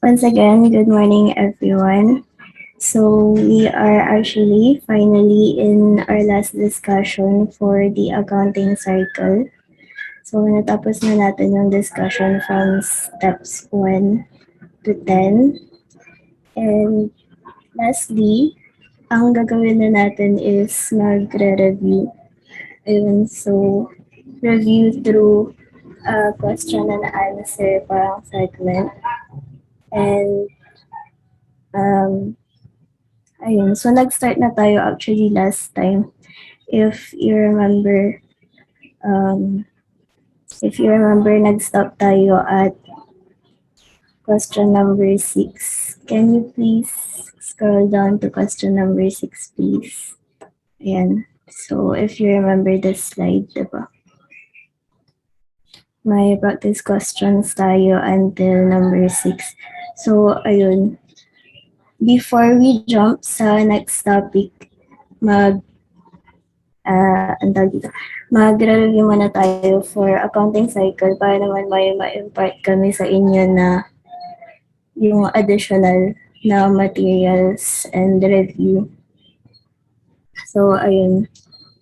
Once again, good morning everyone. So we are actually finally in our last discussion for the accounting cycle. So natapos na natin yung discussion from steps 1 to 10. And lastly, ang gagawin na natin is magre-review. Ayun, so review through question and answer parang segment. And um, ayun, so nag-start na tayo actually last time. If you remember, um, nag-stop tayo at question number 6. Can you please scroll down to question number 6, please? Ayan. So, if you remember this slide, diba? May practice questions tayo until number 6. So, ayun. Before we jump sa next topic, ang tawag dito, magre-review muna tayo for accounting cycle para naman may ma-impart kami sa inyo na yung additional na materials and review. So, ayun.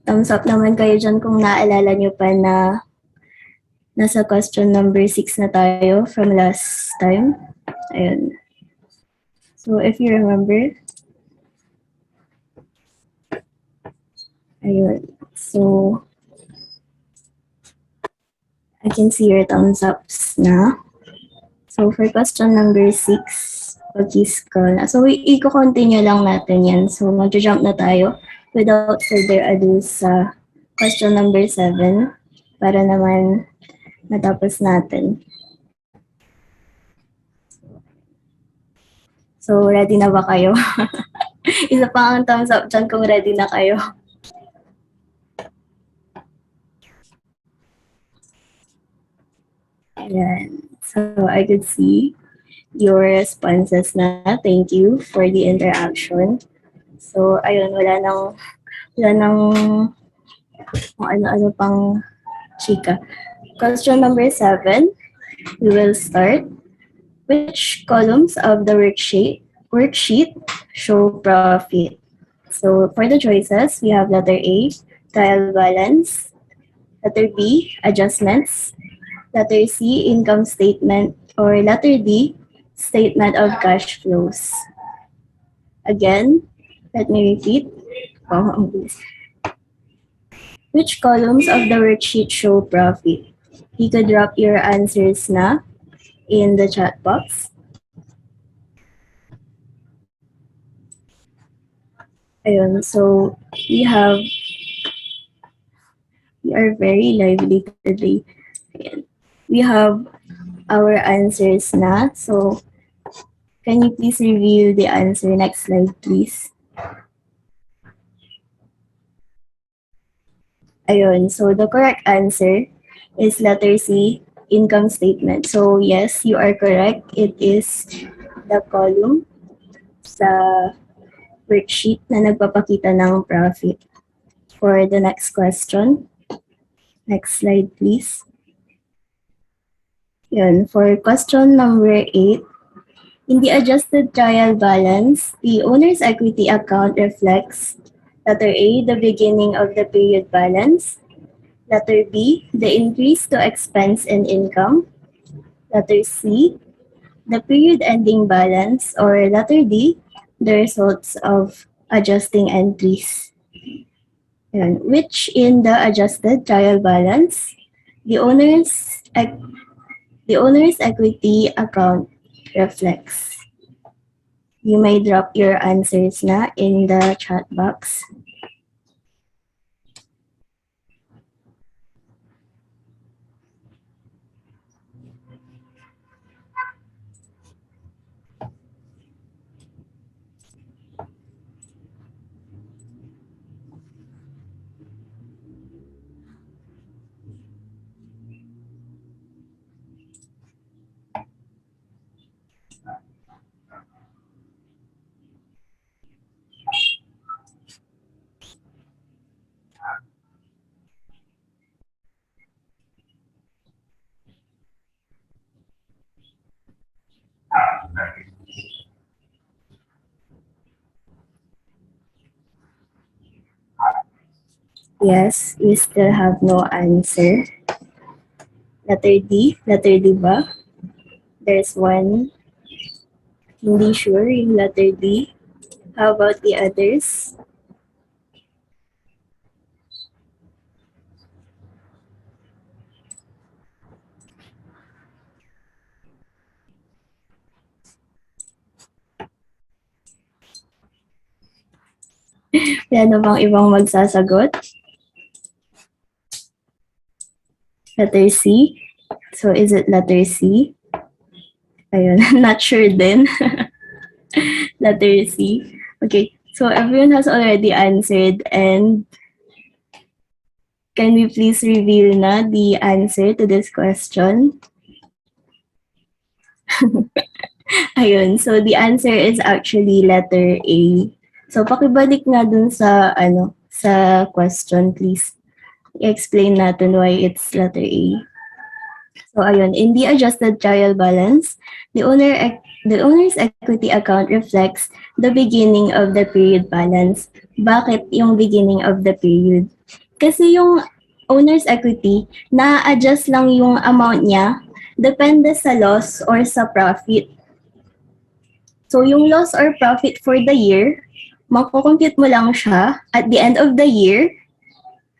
Thumbs up naman kayo dyan kung naalala nyo pa na nasa question number 6 na tayo from last time. Ayun. So, if you remember, ayun. So, I can see your thumbs ups na. So, for question number 6, pag-scroll na. So, i-continue lang natin yan. So, mag-jump na tayo without further ado sa question number 7 para naman matapos natin. So, ready na ba kayo? Isa pa ang thumbs up dyan kung ready na kayo. Ayan. So, I could see your responses na. Thank you for the interaction. So, ayun, wala nang kung ano-ano pang chika. Question number 7, we will start. Which columns of the worksheet show profit? So for the choices, we have letter A, trial balance, letter B, adjustments, letter C, income statement, or letter D, statement of cash flows. Again, let me repeat. Which columns of the worksheet show profit? You could drop your answers na in the chat box. Ayun, so we are very lively today. Ayan. We have our answers na. So can you please review the answer? Next slide, please. Ayun, so the correct answer is letter C, income statement. So yes, you are correct. It is the column sa worksheet na nagpapakita ng profit. For the next question, next slide please. Yun, for question number 8, in the adjusted trial balance, the owner's equity account reflects letter A, the beginning of the period balance, letter B, the increase to expense and income, letter C, the period ending balance, or letter D, the results of adjusting entries. Yun. Which in the adjusted trial balance, the owner's equity account reflects. You may drop your answers na in the chat box. Yes, we still have no answer. Letter D ba? There's one. Hindi sure yung letter D. How about the others? Ano bang ibang magsasagot? Letter C? So, is it letter C? Ayun, not sure din. Letter C. Okay, so everyone has already answered, and can we please reveal na the answer to this question? Ayun, so the answer is actually letter A. So pakibalik nga dun sa sa question, please. I-explain natin why it's letter A. So ayun, in the adjusted trial balance, the owner's equity account reflects the beginning of the period balance. Bakit yung beginning of the period? Kasi yung owner's equity, na-adjust lang yung amount niya depende sa loss or sa profit. So yung loss or profit for the year, mako-compute mo lang siya at the end of the year,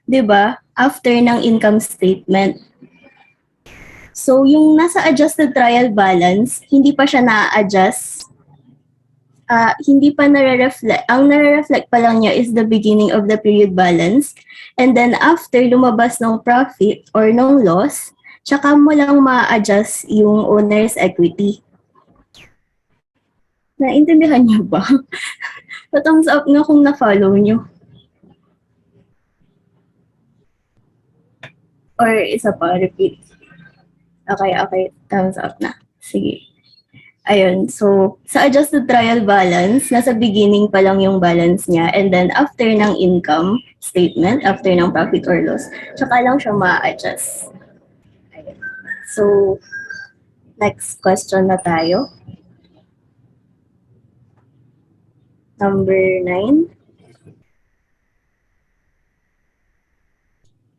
'di ba? After ng income statement. So, yung nasa adjusted trial balance, hindi pa siya na-adjust. Hindi pa nare-reflect. Ang nare-reflect pa lang niya is the beginning of the period balance. And then, after lumabas ng profit or ng loss, tsaka mo lang ma-adjust yung owner's equity. Naintindihan niyo ba? Pa-thumbs up nga kung na-follow niyo. Or isa pa, repeat. Okay. Thumbs up na. Sige. Ayun, so sa adjusted trial balance, nasa beginning pa lang yung balance niya and then after ng income statement, after ng profit or loss, tsaka lang siya ma-adjust. Ayun. So, next question na tayo. Number 9.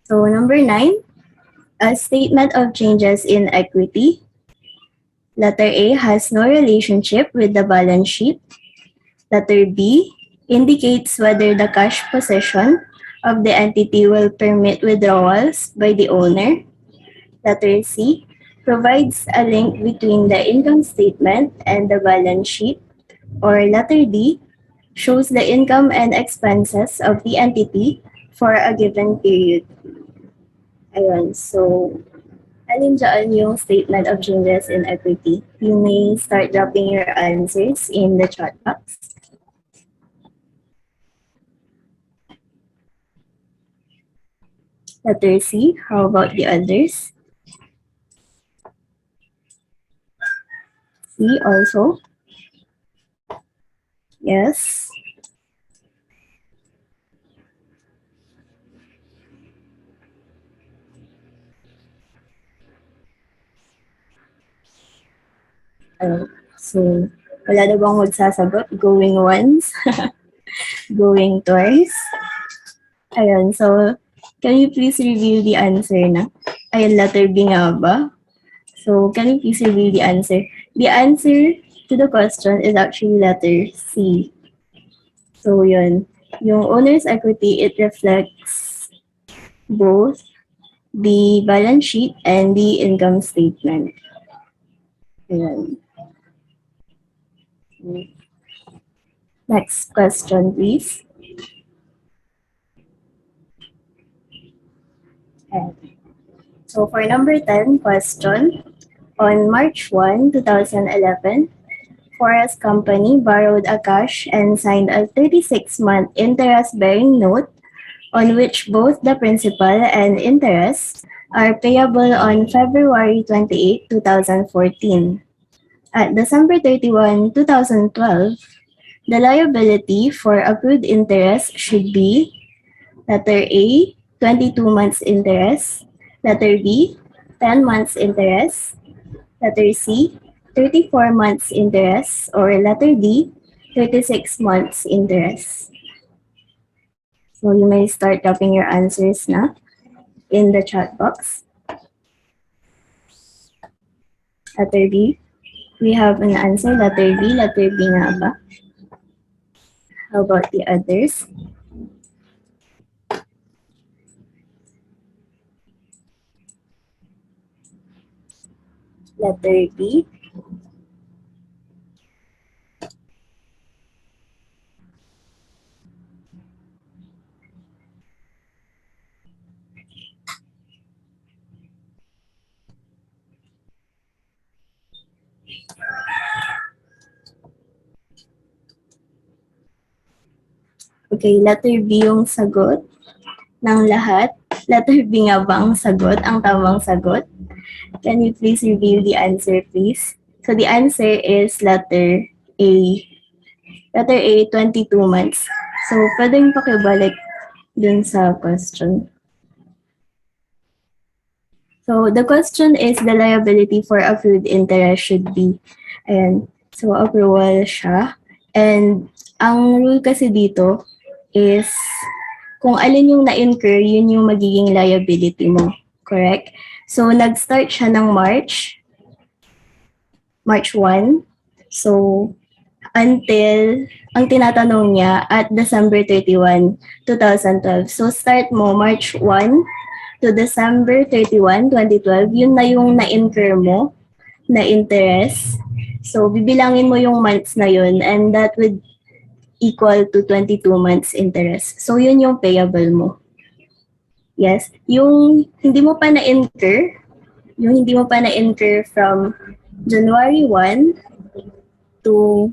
So, number 9, a statement of changes in equity. Letter A has no relationship with the balance sheet. Letter B indicates whether the cash position of the entity will permit withdrawals by the owner. Letter C provides a link between the income statement and the balance sheet. Or letter D shows the income and expenses of the entity for a given period. Ayun, so alin dyan yung statement of changes in equity? You may start dropping your answers in the chat box. Letter C, how about the others? C also? Yes. So, wala na bang magsasagot? Going once? Going twice? Ayun, so, can you please reveal the answer na? Ayun, letter B nga ba? So, can you please reveal the answer? The answer to the question is actually letter C. So, yun. Yung owner's equity, it reflects both the balance sheet and the income statement. Ayun. Next question, please. So for number 10 question, on March 1, 2011, Forest Company borrowed a cash and signed a 36-month interest-bearing note on which both the principal and interest are payable on February 28, 2014. At December 31, 2012, the liability for accrued interest should be letter A, 22 months interest, letter B, 10 months interest, letter C, 34 months interest, or letter D, 36 months interest. So you may start typing your answers na in the chat box. Letter B. We have an answer, letter B. Letter B nga ba? How about the others? Letter B. Okay, letter B yung sagot ng lahat. Letter B nga ba ang sagot, ang tamang sagot? Can you please reveal the answer, please? So the answer is letter A. Letter A, 22 months. So, pwedeng pakibalik dun sa question. So, the question is the liability for accrued interest should be. Ayan. So, approval siya. And ang rule kasi dito is kung alin yung na-incur, yun yung magiging liability mo. Correct? So, nag-start siya ng March 1. So, until, ang tinatanong niya, at December 31, 2012. So, start mo March 1 to December 31, 2012. Yun na yung na-incur mo na interest. So, bibilangin mo yung months na yun and that would equal to 22 months interest. So, yun yung payable mo. Yes. Yung hindi mo pa na-incur, from January 1 to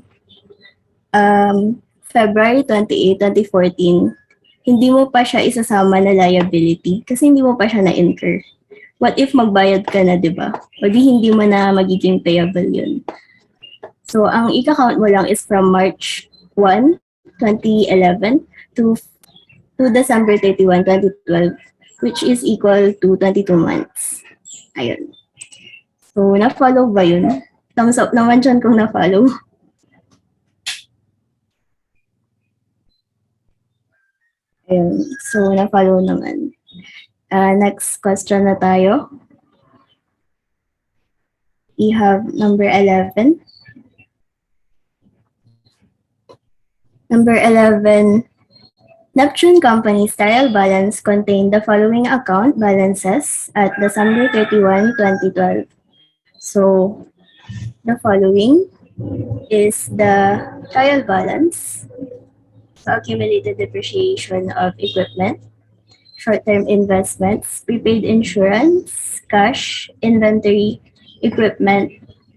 February 28, 2014, hindi mo pa siya isasama na liability kasi hindi mo pa siya na-incur. What if magbayad ka na, di ba? O di hindi mo na magiging payable yun. So, ang i-count mo lang is from March 1, 2011 to December 31, 2012, which is equal to 22 months. Ayun. So, na-follow ba yun? Thumbs up naman dyan kung na-follow. Ayun. So, na-follow naman. Next question na tayo. We have number 11. Number 11, Neptune Company's trial balance contained the following account balances at December 31, 2012. So, the following is the trial balance, so accumulated depreciation of equipment, short-term investments, prepaid insurance, cash, inventory, equipment,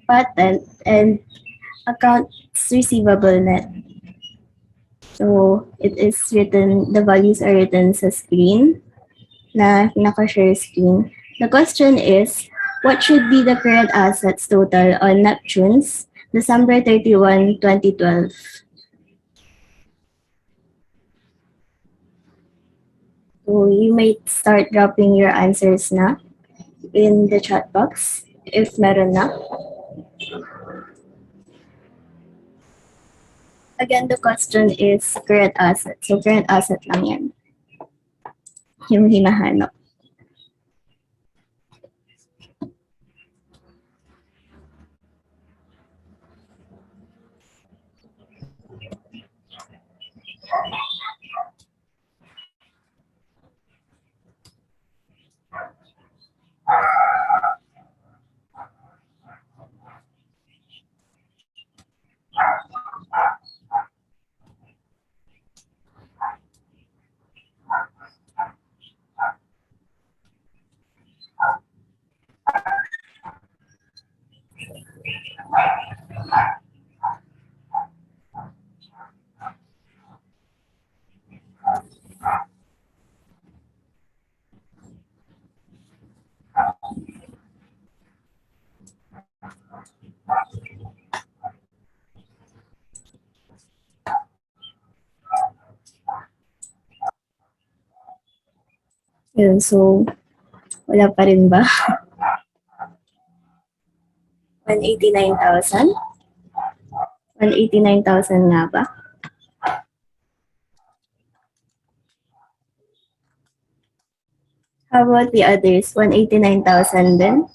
patent, and accounts receivable net. So, it is written, the values are written sa screen, na naka-share screen. The question is, what should be the current assets total on Neptune's December 31, 2012? So, you may start dropping your answers na in the chat box, if meron na. Again, the question is current asset. So, current asset lang yan. Yung hinahanap. Yun, so, wala pa rin ba? 189,000? 189,000 nga ba? How about the others? 189,000 then?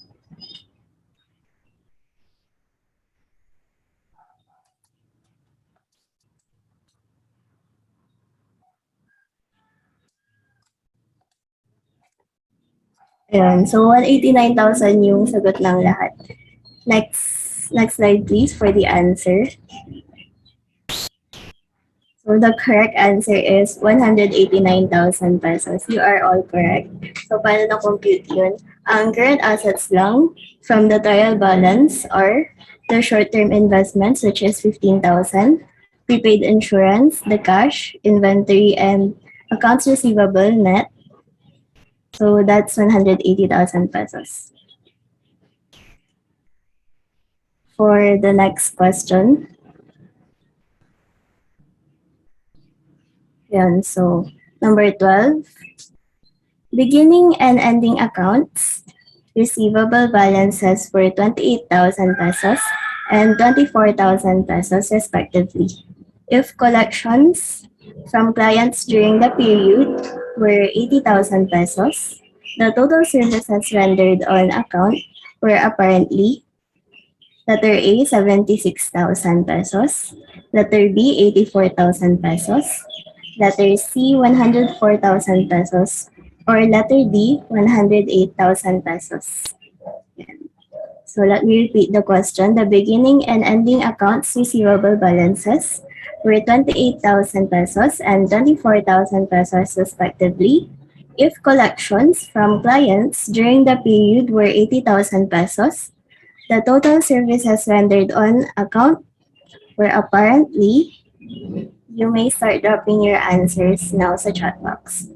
Ayan. So, 189,000 yung sagot ng lahat. Next slide please for the answer. So the correct answer is 189,000 pesos. You are all correct. So paano na-compute yun? Ang current assets lang from the trial balance are the short-term investments, which is 15,000, prepaid insurance, the cash, inventory, and accounts receivable net. So that's 180,000 pesos. For the next question, yan, so number 12, beginning and ending accounts, receivable balances were 28,000 pesos and 24,000 pesos respectively. If collections from clients during the period were 80,000 pesos, the total services rendered on account were apparently letter A, 76,000 pesos, letter B, 84,000 pesos, letter C, 104,000 pesos, or letter D, 108,000 pesos. So let me repeat the question. The beginning and ending accounts receivable balances were 28,000 pesos and 24,000 pesos respectively. If collections from clients during the period were 80,000 pesos, the total services rendered on account were apparently, you may start dropping your answers now sa chat box.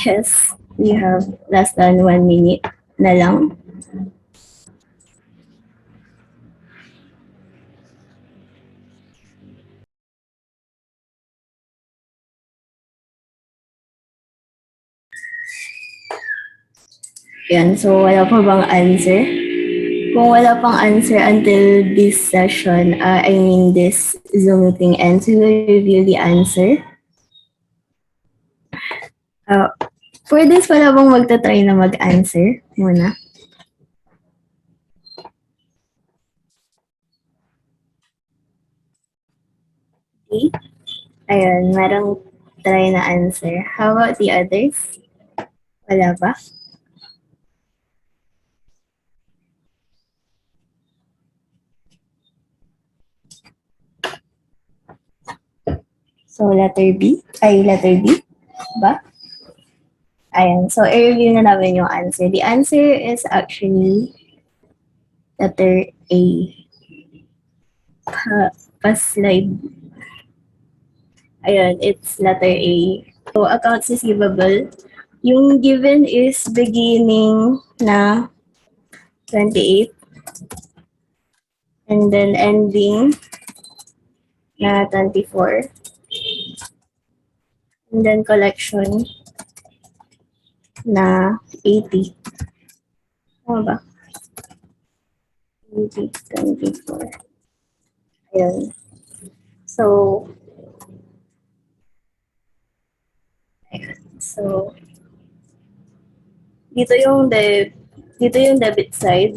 Yes, we have less than 1 minute na lang. Yan, so wala pa bang answer? Kung wala pang answer until this session, this Zoom meeting ends, we will review the answer. Uh, for this, wala bang magta-try na mag-answer muna? Okay. Ayun, merong try na answer. How about the others? Wala ba? So, letter B? Ay, letter B ba? Ayan. So, i-review na namin yung answer. The answer is actually Letter A. Pa-slide. Ayun, it's letter A. So, accounts receivable. Yung given is beginning na 28 and then ending na 24 and then collection na 80. Tama ba? 80, 24. Ayun. So, so, dito yung debit side,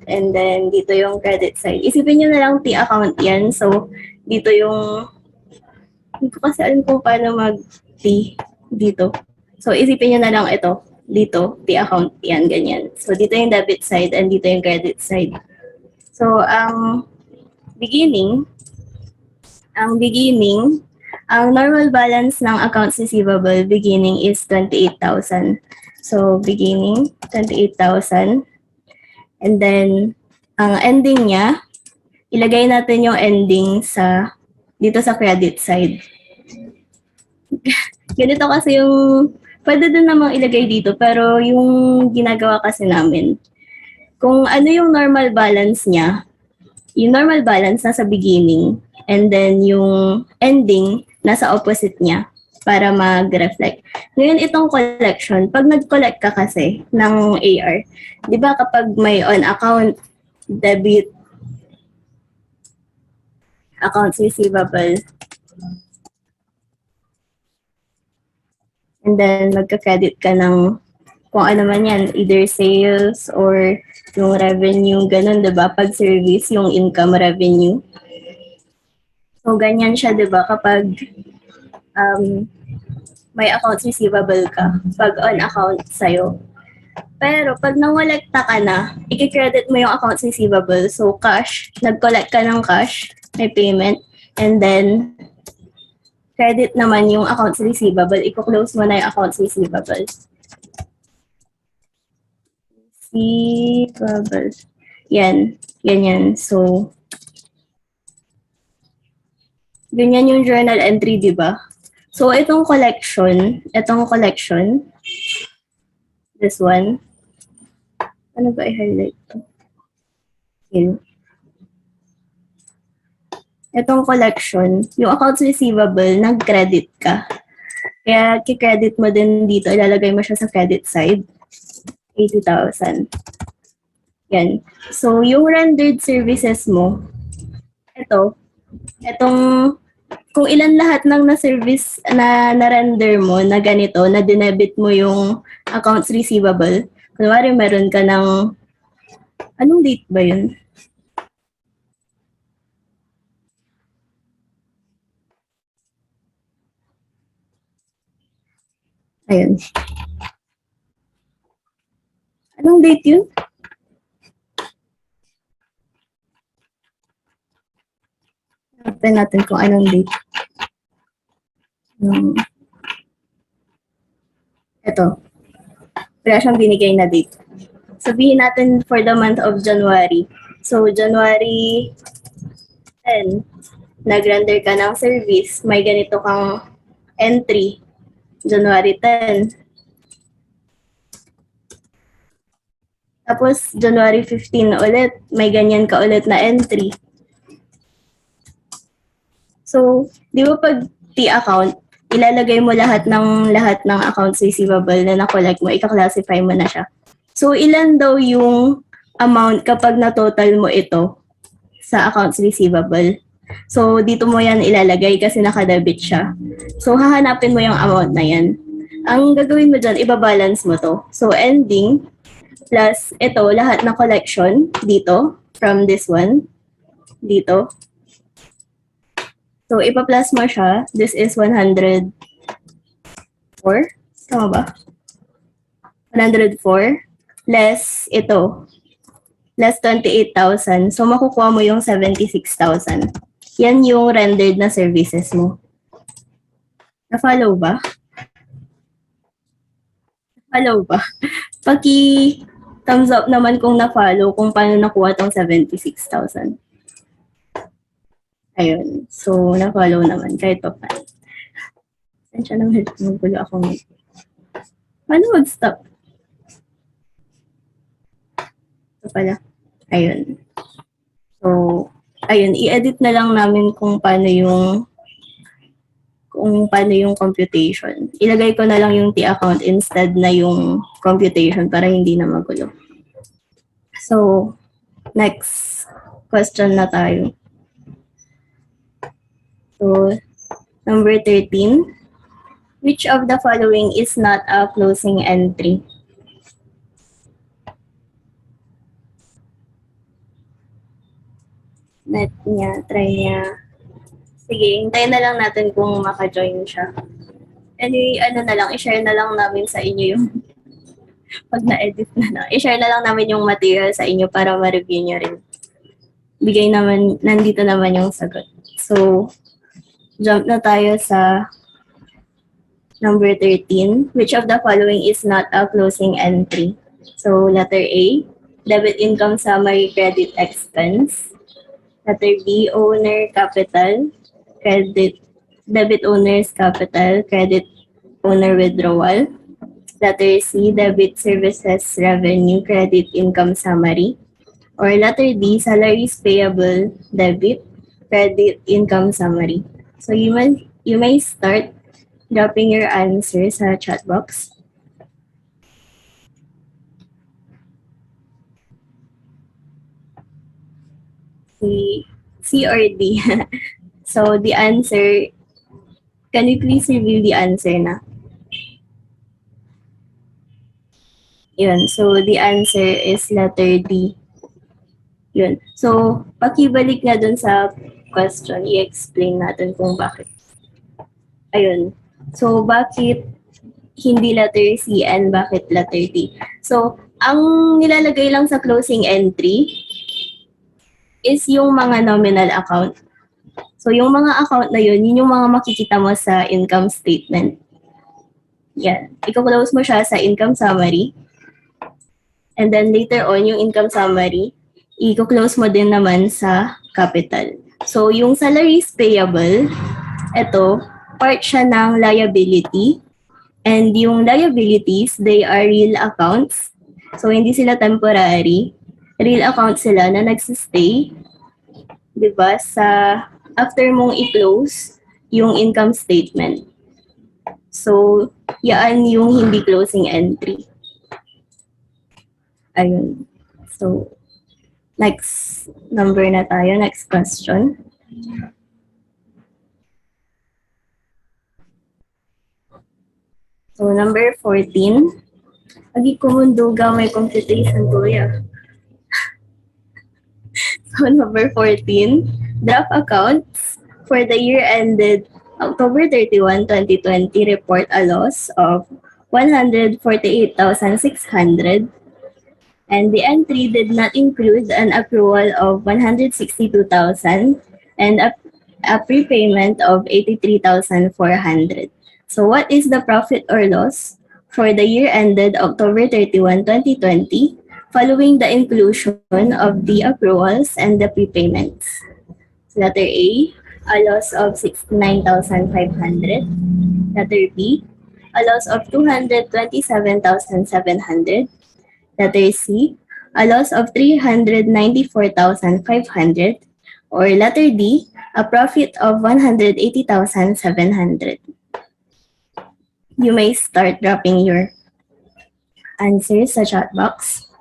and then dito yung credit side. Isipin nyo na lang T account yan. So, dito yung, hindi ko kasi alam kung paano mag-T dito. So, isipin nyo na lang ito. Dito, T account yan, ganyan. So, dito yung debit side and dito yung credit side. So, beginning, ang normal balance ng accounts receivable beginning is 28,000. So, beginning, 28,000. And then, ang ending niya, ilagay natin yung ending dito sa credit side. Ganito kasi yung, pwede din namang ilagay dito, pero yung ginagawa kasi namin, kung ano yung normal balance niya, yung normal balance nasa beginning, and then yung ending nasa opposite niya para mag-reflect. Ngayon, itong collection, pag nag-collect ka kasi ng AR, di ba kapag may on-account, debit, accounts receivable, and then magka-credit ka ng kung ano man yan, either sales or yung revenue, ganun, di ba? Pag service, yung income revenue. So, ganyan siya, di ba? Kapag may accounts receivable ka, pag on account sa'yo. Pero pag nangolekta ka na, i-credit mo yung accounts receivable. So, cash, nag-collect ka ng cash, may payment, and then credit naman yung accounts receivable. I-close mo na yung accounts receivable. Receivable. Yan. Ganyan. So, ganyan yung journal entry, di ba? So, itong collection, this one, ano ba i-highlight to? Here. Itong collection, yung accounts receivable, nag-credit ka. Kaya ki-credit mo din dito, ilalagay mo siya sa credit side, 80,000. Yan. So, yung rendered services mo, itong kung ilan lahat ng na-service na na-render mo na ganito, na dinebit mo yung accounts receivable. Kunwari, meron ka ng, anong date ba yun? Ayun. Anong date yun? Tignan natin kung anong date. Ito. Wala siyang binigay na date. Sabihin natin for the month of January. So, January 10, nag-render ka ng service, may ganito kang entry. January 10. Tapos, January 15 ulit, may ganyan ka ulit na entry. So, di ba pag T-account, ilalagay mo lahat ng accounts receivable na na-collect mo, ika-classify mo na siya. So, ilan daw yung amount kapag na-total mo ito sa accounts receivable? So, dito mo yan ilalagay kasi naka-debit siya. So, hahanapin mo yung amount na yan. Ang gagawin mo dyan, ibabalance mo to. So, ending plus ito, lahat na collection dito from this one, dito. So, ipa-plus mo siya. This is 104. Tama ba? 104 less ito. Less 28,000. So, makukuha mo yung 76,000. Yan yung rendered na services mo. Na-follow ba? Na-follow ba? Thumbs up naman kung na-follow kung paano nakuha tong 76,000. Ayun. So, na-follow naman kahit pa paano. Saan siya naman? Magulo ako. Paano mag-stop? Ito pala. Ayun. So, ayun. I-edit na lang namin kung paano yung computation. Ilagay ko na lang yung T-account instead na yung computation para hindi na magulo. So, next question na tayo. So, number 13. Which of the following is not a closing entry? Net niya, try niya. Sige, hintayin na lang natin kung maka-join siya. Anyway, ano na lang, i-share na lang namin sa inyo yung pag na-edit na lang. I-share na lang namin yung material sa inyo para ma-review nyo rin. Bigay naman, nandito naman yung sagot. So, jump na tayo sa number 13. Which of the following is not a closing entry? So, letter A, debit income summary credit expense. Letter B, owner capital, credit, debit owner's capital, credit owner withdrawal. Letter C, debit services revenue, credit income summary. Or letter D, salaries payable, debit, credit income summary. So you may start dropping your answer sa chat box. C or D. So the answer, can you please review the answer na? Yun. So the answer is letter D. Yun. So pakibalik nga dun sa question, i-explain natin kung bakit. Ayun. So bakit hindi letter C and bakit letter D? So ang nilalagay lang sa closing entry is yung mga nominal account. So yung mga account na yun yung mga makikita mo sa income statement. Yan. I-close mo siya sa income summary. And then later on, yung income summary, i-close mo din naman sa capital. So yung salaries payable, ito, part siya ng liability. And yung liabilities, they are real accounts. So hindi sila temporary. Real accounts sila na nagsistay, di ba, sa after mong i-close yung income statement. So, yan yung hindi closing entry. Ayun. So, next number na tayo. Next question. So, number 14. Agi kumunduga may computation ko ya. So, number 14. Draft accounts for the year ended October 31, 2020 report a loss of 148,600. And the entry did not include an accrual of 162,000 and a prepayment of 83,400. So what is the profit or loss for the year ended October 31, 2020 following the inclusion of the accruals and the prepayments? Letter A loss of 69,500. Letter B, a loss of 227,700. Letter C, a loss of 394,500. Or letter D, a profit of 180,700. You may start dropping your answers sa chat box.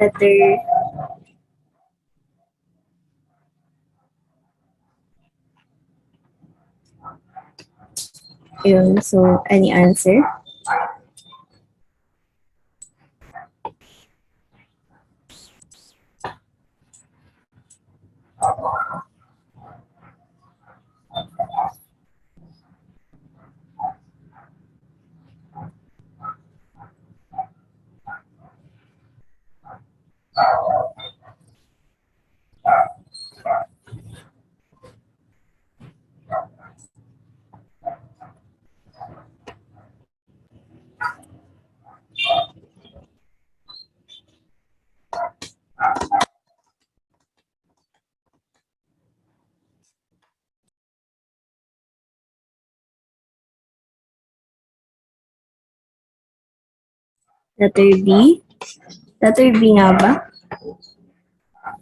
Letter, yun. So, any answer? Letter B? Letter B nga ba?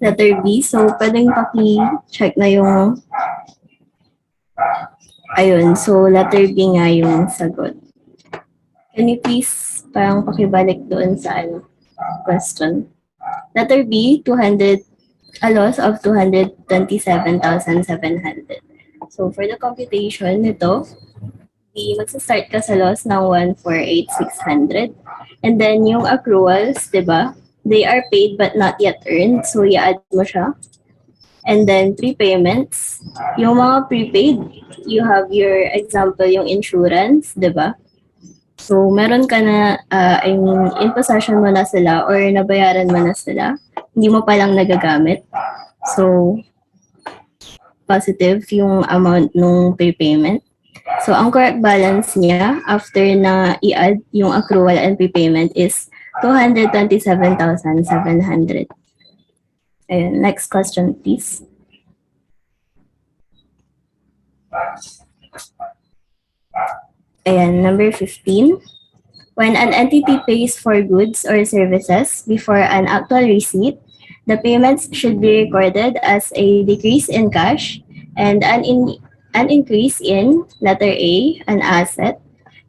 Letter B. So, pwedeng paki-check na yung, ayun. So, letter B nga yung sagot. Can you please parang pakibalik doon sa ano, question? Letter B, 200, a loss of 227,700. So, for the computation nito, magsa-start ka sa loss ng 148,600. And then, yung accruals, di ba? They are paid but not yet earned. So, i-add mo siya. And then, prepayments. Yung mga prepaid, you have your example, yung insurance, di ba? So, meron ka na, I mean, in possession mo na sila or nabayaran mo na sila. Hindi mo palang nagagamit. So, positive yung amount ng prepayment. So, ang correct balance niya after na i-add yung accrual and prepayment is 227,700. Ayun, next question, please. Ayan, number 15. When an entity pays for goods or services before an actual receipt, the payments should be recorded as a decrease in cash and an increase in letter A, an asset,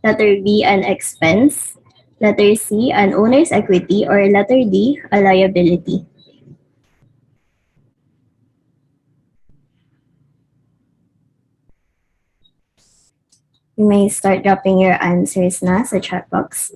letter B, an expense, letter C, an owner's equity, or letter D, a liability. You may start dropping your answers na sa chat box.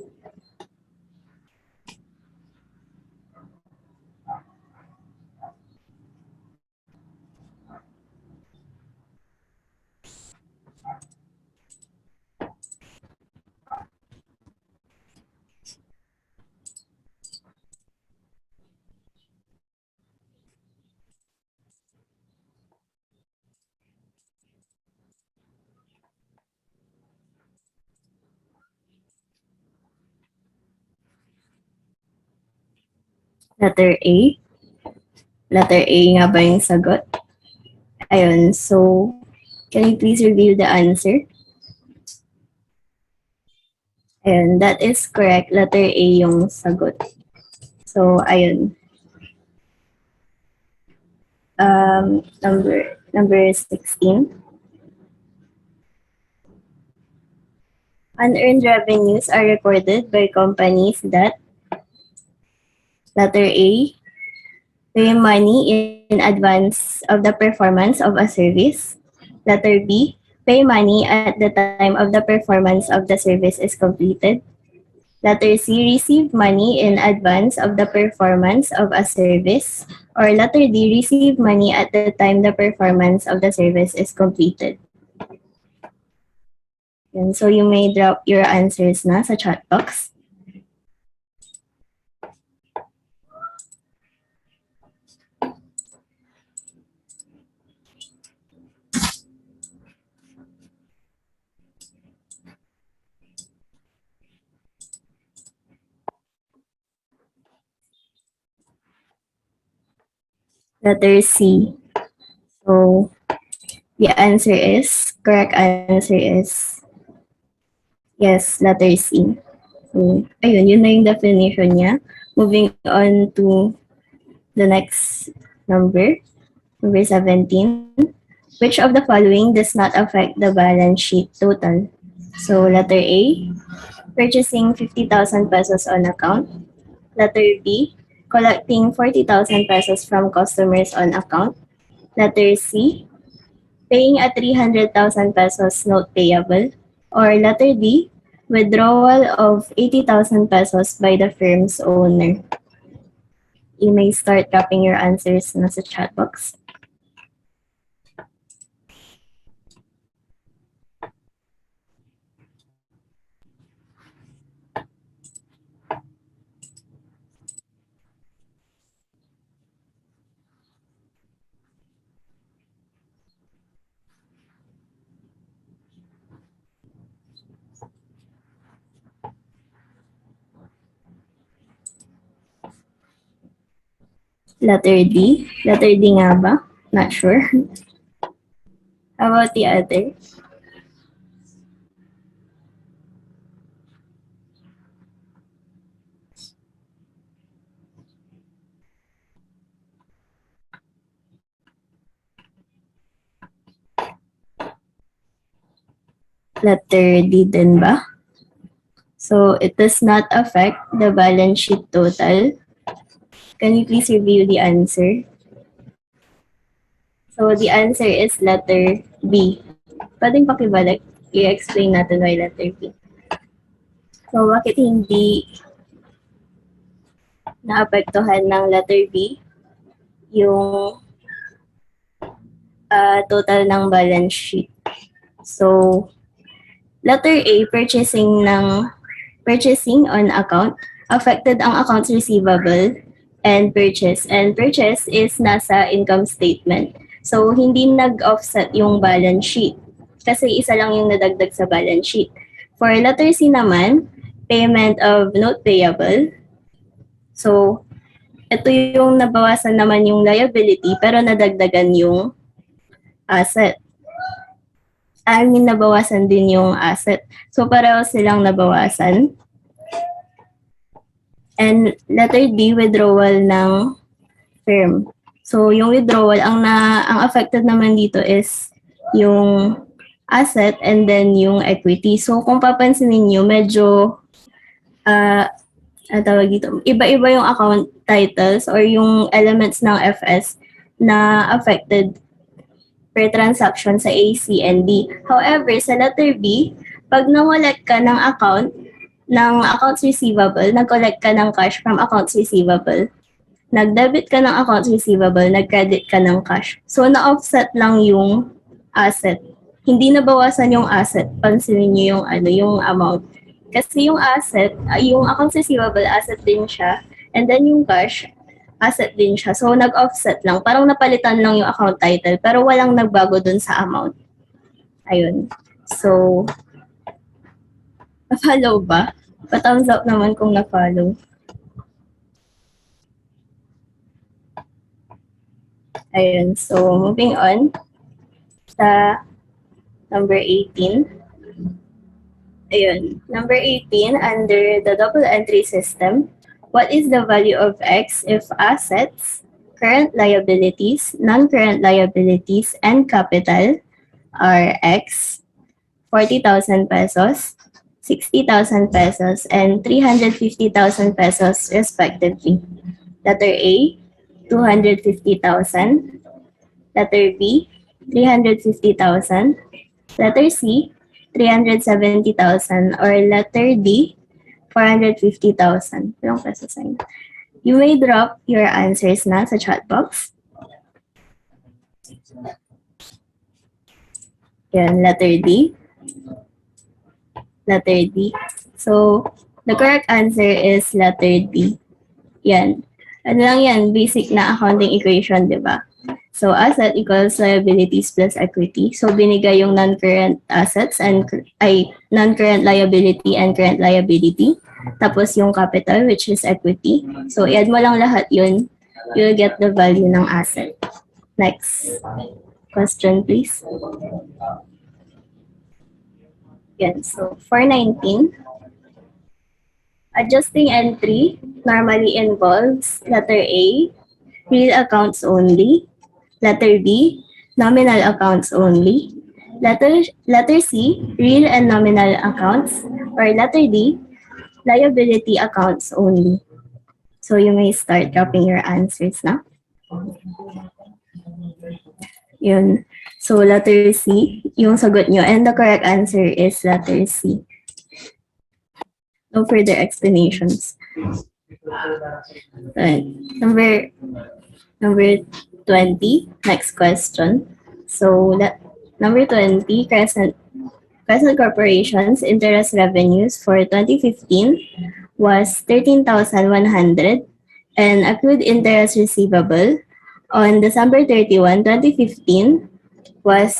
Letter A. Letter A nga ba yung sagot? Ayun, so can you please reveal the answer? Ayun, that is correct. Letter A yung sagot. So, ayun. Number 16. Unearned revenues are recorded by companies that, letter A, pay money in advance of the performance of a service. Letter B, pay money at the time of the performance of the service is completed. Letter C, receive money in advance of the performance of a service. Or letter D, receive money at the time the performance of the service is completed. Yan. So you may drop your answers na sa chat box. Letter C. So the answer is, correct answer is, yes, letter C. So, ayun, yun na yung definition niya. Moving on to the next number, number 17. Which of the following does not affect the balance sheet total? So, letter A, purchasing 50,000 pesos on account. Letter B, collecting 40,000 pesos from customers on account. Letter C, paying a 300,000 pesos note payable. Or letter D, withdrawal of 80,000 pesos by the firm's owner. You may start dropping your answers na sa chat box. Letter D. Letter D nga ba? Not sure. How about the other? Letter D din ba? So it does not affect the balance sheet total. Can you please review the answer? So the answer is letter B. Pwedeng pakibalik, i-explain natin why letter B. So bakit hindi naapektuhan ng letter B yung total ng balance sheet? So letter A, purchasing on account, affected ang accounts receivable and purchase. And purchase is nasa income statement. So, hindi nag-offset yung balance sheet. Kasi isa lang yung nadagdag sa balance sheet. For letter C naman, payment of note payable. So, ito yung nabawasan naman yung liability pero nadagdagan yung asset. I mean, nabawasan din yung asset. So, pareho silang nabawasan. And letter D, withdrawal ng firm. So, yung withdrawal, ang affected naman dito is yung asset and then yung equity. So, kung papansinin niyo, medyo, tawag dito, iba-iba yung account titles or yung elements ng FS na affected per transaction sa A, C, and D. However, sa letter B, pag nawalat ka ng accounts receivable, nag-collect ka ng cash from accounts receivable, nag-debit ka ng accounts receivable, nag-credit ka ng cash. So, na-offset lang yung asset. Hindi nabawasan yung asset. Pansinin niyo yung amount. Kasi yung asset, yung accounts receivable, asset din siya. And then yung cash, asset din siya. So, nag-offset lang. Parang napalitan lang yung account title, pero walang nagbago dun sa amount. Ayun. So, na-follow ba? Pa-thumbs up naman kung na-follow. Ayun. So, moving on sa number 18. Ayun. Number 18, under the double entry system, what is the value of X if assets, current liabilities, non-current liabilities, and capital are X, 40,000 pesos, 60,000 pesos, and 350,000 pesos respectively? Letter A, 250,000. Letter B, 350,000. Letter C, 370,000. Or letter D, 450,000. Ilang pesos ayun? You may drop your answers na sa chat box. Yan, letter D. letter D. So, the correct answer is letter D. Yan. Ano lang yan, basic na accounting equation, di ba? So, asset equals liabilities plus equity. So, binigay yung non-current assets and non-current liability and current liability. Tapos yung capital, which is equity. So, i-add mo lang lahat yun. You'll get the value ng asset. Next question, please. Yan. So, for 19, adjusting entry normally involves letter A, real accounts only. Letter B, nominal accounts only. Letter C, real and nominal accounts. Or letter D, liability accounts only. So you may start dropping your answers now. Yun. So letter C, yung sagot nyo. And the correct answer is letter C. No further explanations. Right. Number 20, next question. So number 20, Crescent Corporation's interest revenues for 2015 was 13,100 and accrued interest receivable on December 31, 2015 was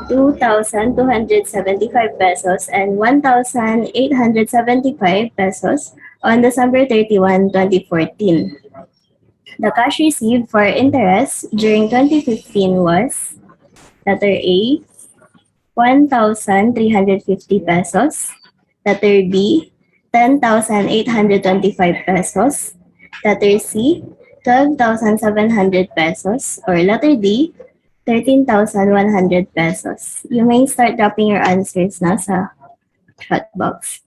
2,275 pesos and 1,875 pesos on December 31, 2014. The cash received for interest during 2015 was letter A, 1,350 pesos. Letter B, 10,825 pesos. Letter C, 12,700 pesos. Or letter D, 13,100 pesos. You may start dropping your answers na sa chat box.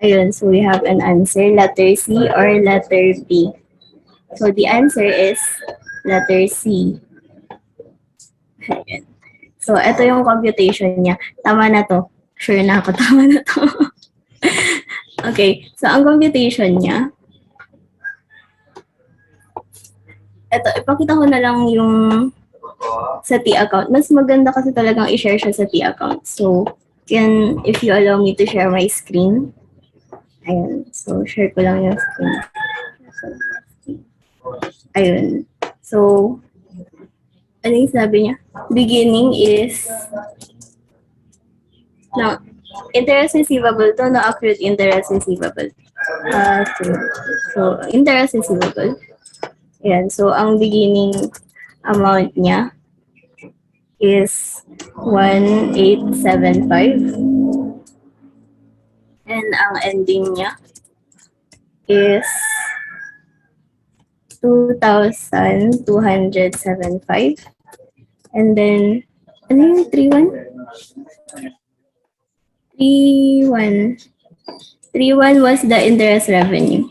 Ayun, so we have an answer, letter C or letter B. So the answer is letter C. Ayan. So ito yung computation niya. Tama na to. Sure na ako, tama na to. Okay, so ang computation niya, ito, ipakita ko na lang yung sa T account. Mas maganda kasi talagang i-share siya sa T account. So, if you allow me to share my screen. Ayun, so share ko lang yung screen. Ayun. So, ano yung sabi niya? Beginning is no, interest receivable to, no accrued interest receivable. So, interest receivable. Ayan, so ang beginning amount niya is 1875. And ang ending niya is 2,275. And then, ano yung 3,1? 3,1. 3,1 was the interest revenue.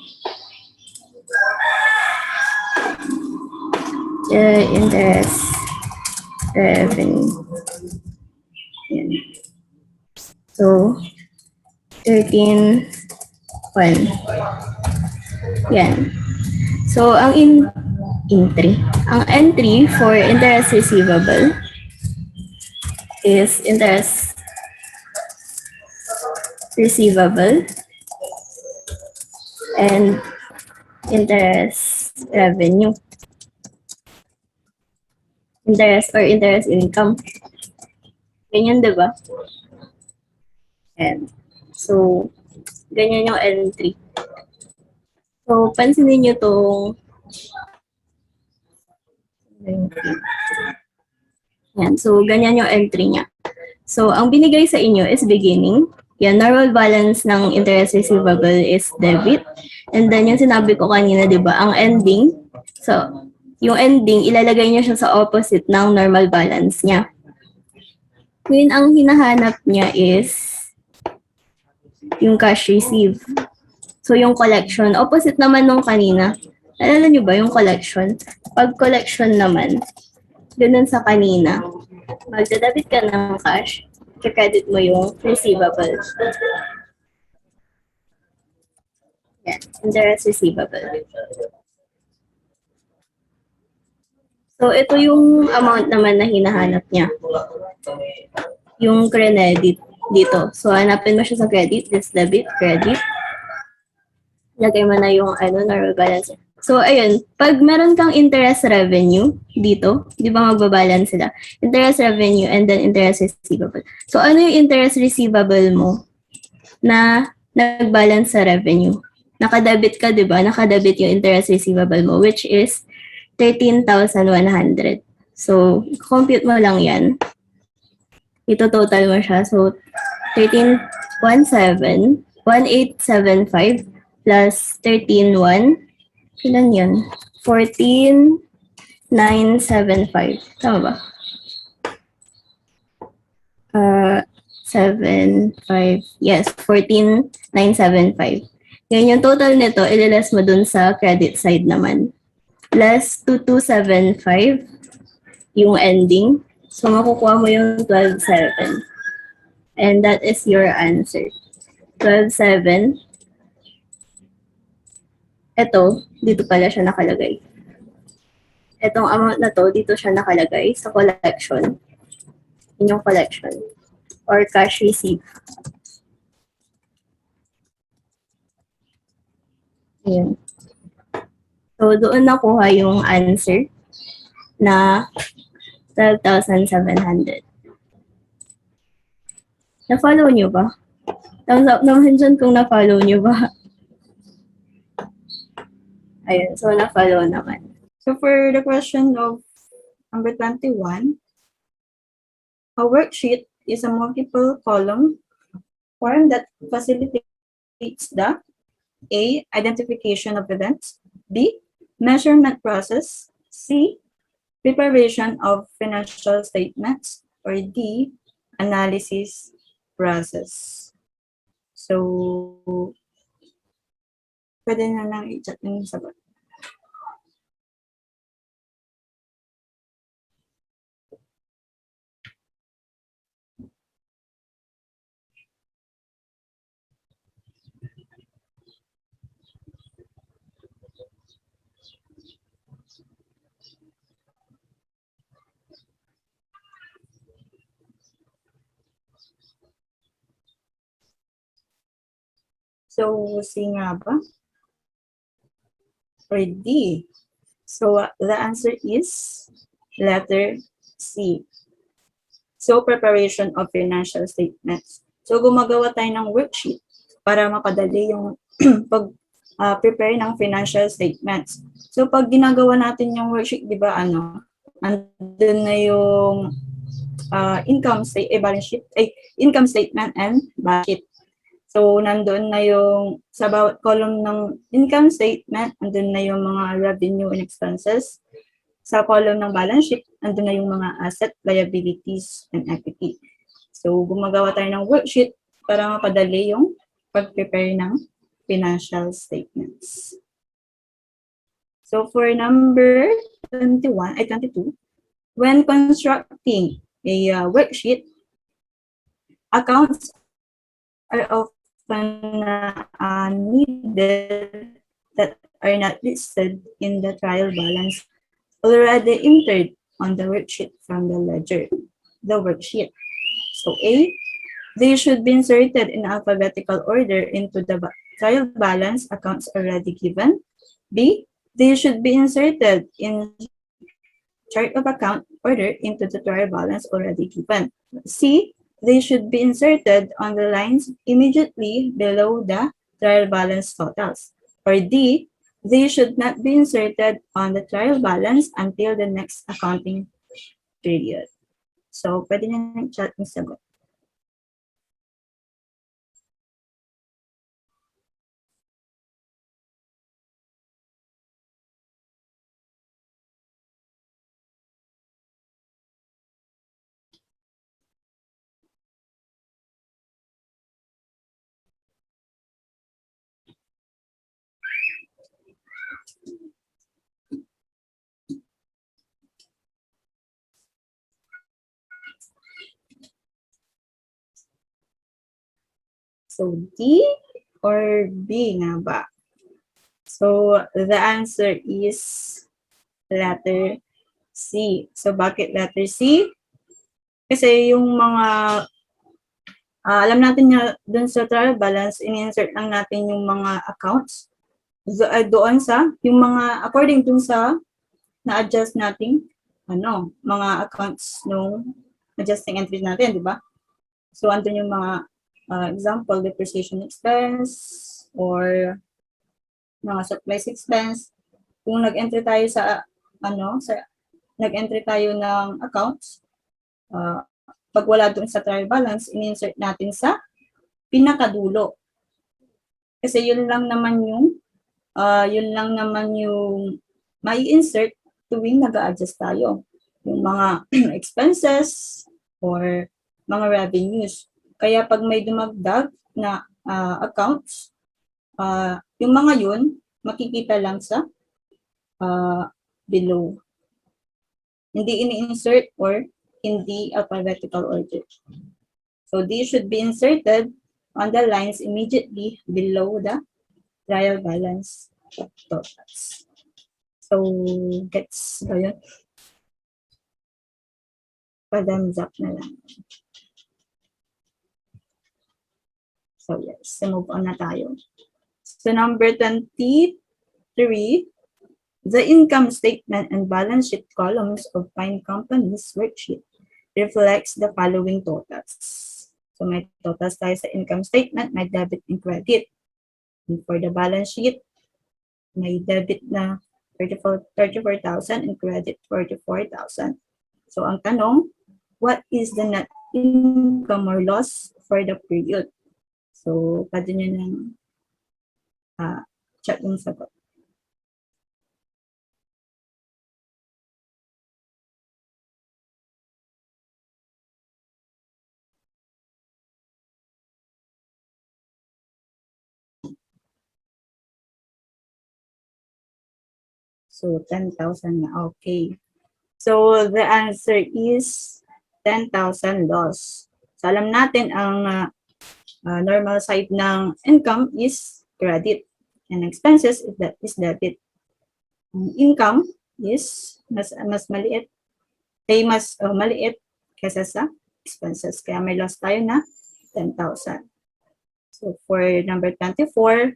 The interest revenue. Yan. So, 13,1. Yan. So, ang entry for interest receivable is interest receivable and interest revenue. Interest or interest income. Ganyan, di ba? And so, ganyan yung entry. So, pansinin nyo itong yan. So, ganyan yung entry niya. So, ang binigay sa inyo is beginning. Yan, normal balance ng interest receivable is debit. And then, yung sinabi ko kanina, di ba, ang ending, so, yung ending, ilalagay niya siya sa opposite ng normal balance niya. Ngayon, ang hinahanap niya is yung cash receive. So, yung collection, opposite naman nung kanina. Alala niyo ba yung collection? Pag collection naman, ganun sa kanina, magdadebit ka ng cash, i-credit mo yung receivable. Yan, interest receivable. So, ito yung amount naman na hinahanap niya. Yung credit dito. So, hanapin mo siya sa credit, this debit, credit. Lagay mo na yung normal balance. So, ayun, pag meron kang interest revenue dito, di ba magbabalance sila? Interest revenue and then interest receivable. So, ano yung interest receivable mo na nag-balance sa revenue? Nakadebit ka, di ba? Nakadebit yung interest receivable mo, which is 13,100. So, compute mo lang yan. Ito total mo siya. So, 1875 plus 13,1. Ilan yun? 14,975. Tama ba? 7,5. Yes, 14,975. Ngayon yung total nito, ililas mo dun sa credit side naman. Plus 2,275 yung ending. So, makukuha mo yung 12,700. And that is your answer. 12,700. Ito, dito pala siya nakalagay. Itong amount na to, dito siya nakalagay sa collection. Inyong collection. Or cash receipt. Ayan. So, doon nakuha yung answer na 12,700. Na-follow nyo ba? Thumbs up naman dyan kung na-follow nyo ba. Ayun, so na-follow naman. So for the question of number 21, a worksheet is a multiple column form that facilitates the A, identification of events, B, measurement process, C, preparation of financial statements, or D, analysis process. So, pwede na lang i-chat yung sagot. So, C nga ba? Or D? So, the answer is letter C. So, preparation of financial statements. So, gumagawa tayo ng worksheet para mapadali yung pag-prepare ng financial statements. So, pag ginagawa natin yung worksheet, di ba, andun na yung income statement and balance sheet. So, nandun na yung, sa bawat column ng income statement, nandun na yung mga revenue and expenses. Sa column ng balance sheet, nandun na yung mga asset, liabilities, and equity. So, gumagawa tayo ng worksheet para mapadali yung pag-prepare ng financial statements. So, for number 22, when constructing a worksheet, accounts are often needed that are not listed in the trial balance already entered on the worksheet from the ledger, the worksheet. So A, they should be inserted in alphabetical order into the trial balance accounts already given. B, they should be inserted in chart of account order into the trial balance already given. C, they should be inserted on the lines immediately below the trial balance totals. Or D, they should not be inserted on the trial balance until the next accounting period. So, pwede nyo ng chat yung sagot. So, D or B nga ba? So, the answer is letter C. So, bakit letter C? Kasi yung mga, alam natin na dun sa trial balance, in-insert lang natin yung mga accounts doon sa, yung mga, according dun sa na-adjust natin, mga accounts nung adjusting entries natin, di ba? So, andun yung mga example, depreciation expense or mga supplies expense. Kung nag-entry tayo nag-entry tayo ng accounts, pag wala doon sa trial balance, in-insert natin sa pinakadulo. Kasi yun lang naman yung mai-insert tuwing nag-a-adjust tayo. Yung mga expenses or mga revenues. Kaya pag may dumagdag na accounts, yung mga yun, makikita lang sa below. Hindi ini-insert or hindi alphabetical order. So these should be inserted on the lines immediately below the trial balance totals. So, gets ba yun? Pa-thumbs up na lang. So, yes. Move on na tayo. So, number 23, the income statement and balance sheet columns of Pine Company's worksheet reflects the following totals. So, may totals tayo sa income statement, may debit and credit. And for the balance sheet, may debit na 34,000 and credit 44,000. So, ang tanong, what is the net income or loss for the period? So, pwede nyo nang check yung sagot. So, 10,000 na. Okay. So, the answer is 10,000 loss. So, alam natin ang normal side ng income is credit. And expenses is debit. Income is mas maliit. Mas maliit kaysa sa expenses. Kaya may loss tayo na 10,000. So, for number 24,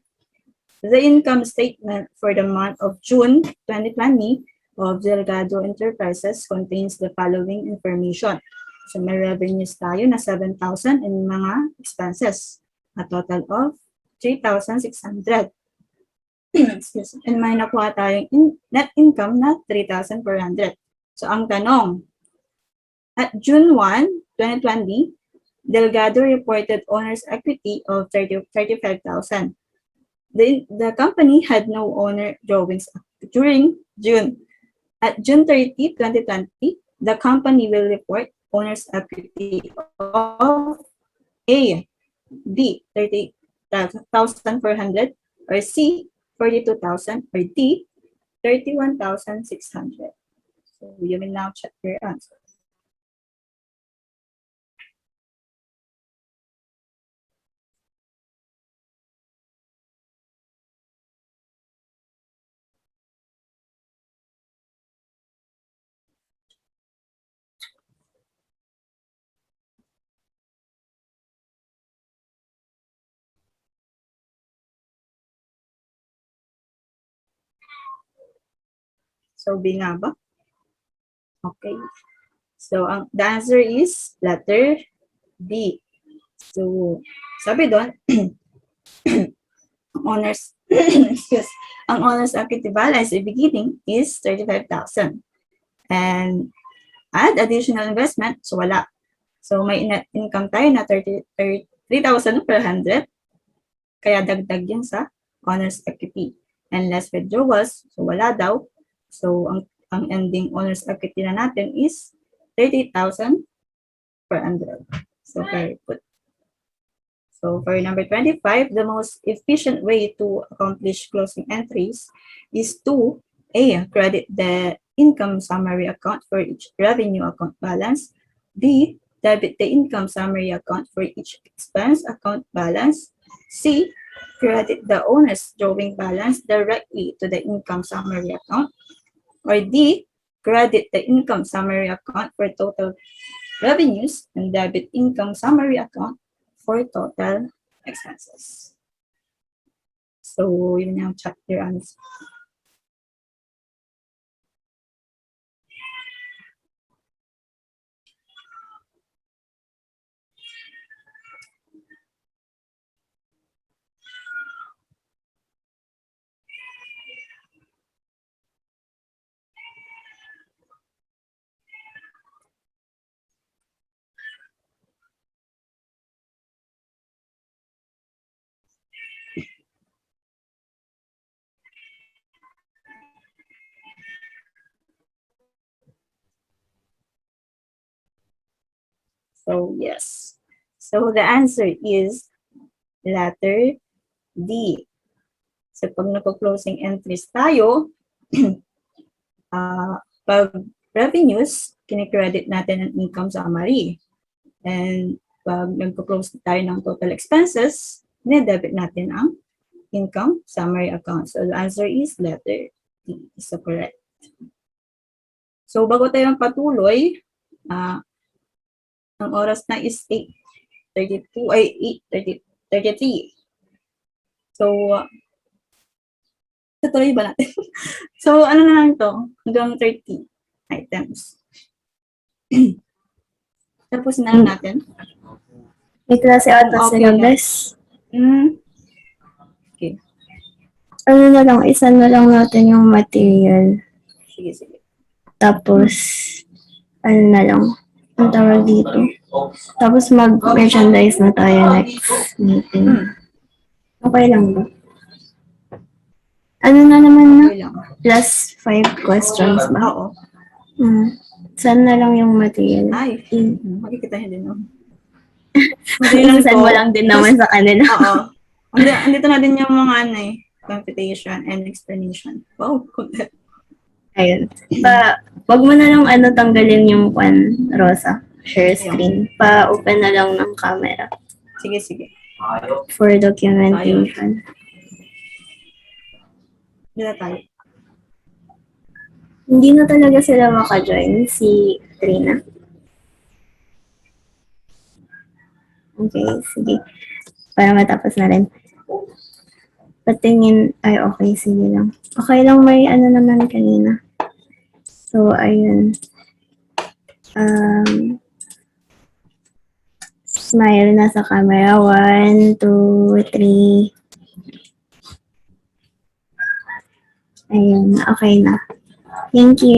the income statement for the month of June 2020 of Delgado Enterprises contains the following information. So, may revenues tayo na 7,000 and mga expenses. A total of 3,600. And may nakuha tayong net income na 3,400. So, ang tanong, At June 1, 2020, Delgado reported owner's equity of 35,000. The company had no owner drawings during June. At June 30, 2020, the company will report owner's equity of A, B, 30,400, or C, 42,000, or D, 31,600. So you will now check your answer. So B nga ba? Okay. So the answer is letter B. So sabi doon, honors excuse, ang honors equity balance at beginning is 35,000. And add additional investment, so wala. So may net income tayo na 3,400, kaya dagdag yun sa honors equity. And less withdrawals, so wala daw. So ang ending honors equity na natin is 30,400. So very good. So for number 25, the most efficient way to accomplish closing entries is to A, credit the income summary account for each revenue account balance. B, debit the income summary account for each expense account balance. C, credit the owner's drawing balance directly to the income summary account. Or D, credit the income summary account for total revenues and debit income summary account for total expenses. So yun yung chapter answer. So yes. So the answer is letter D. So pag nagpo-closing entries tayo, pag revenues, kinikredit natin ang income summary. And pag nagpo-close tayo ng total expenses, debit natin ang income summary account. So the answer is letter D. So correct. So bago tayo patuloy, ang oras na is 8:32 ay 8:33. So tutuloy ba natin? So ano na lang to? Hanggang 30 items. Tapos na lang natin. May klase ata Okay sila, lang. bes. Okay. Ano na lang, isa na lang natin yung material. Sige, sige. Tapos, ano na lang, ang tawag dito. Tapos mag-merchandise na tayo next meeting. Okay lang ba? Ano na naman na? Okay lang. Plus 5 questions ba? Oo. Saan na lang yung material? Ay, makikita niya din. Madali lang Isasend to. mo lang din naman sa kanila. Oo. Andito na din yung mga computation and explanation. Wow, cool. Ayun. Wag mo na lang tanggalin yung Rosa. Share screen. Pa-open na lang ng camera. Sige, sige. For documentation. Dila tayo. Hindi na talaga sila maka-join, si Trina. Okay, sige. Para matapos na rin. Patingin, ay okay, sige lang. Okay lang, may naman kanina. So, ayun. Smile na sa camera. 1, 2, 3. Ayun, okay na. Thank you.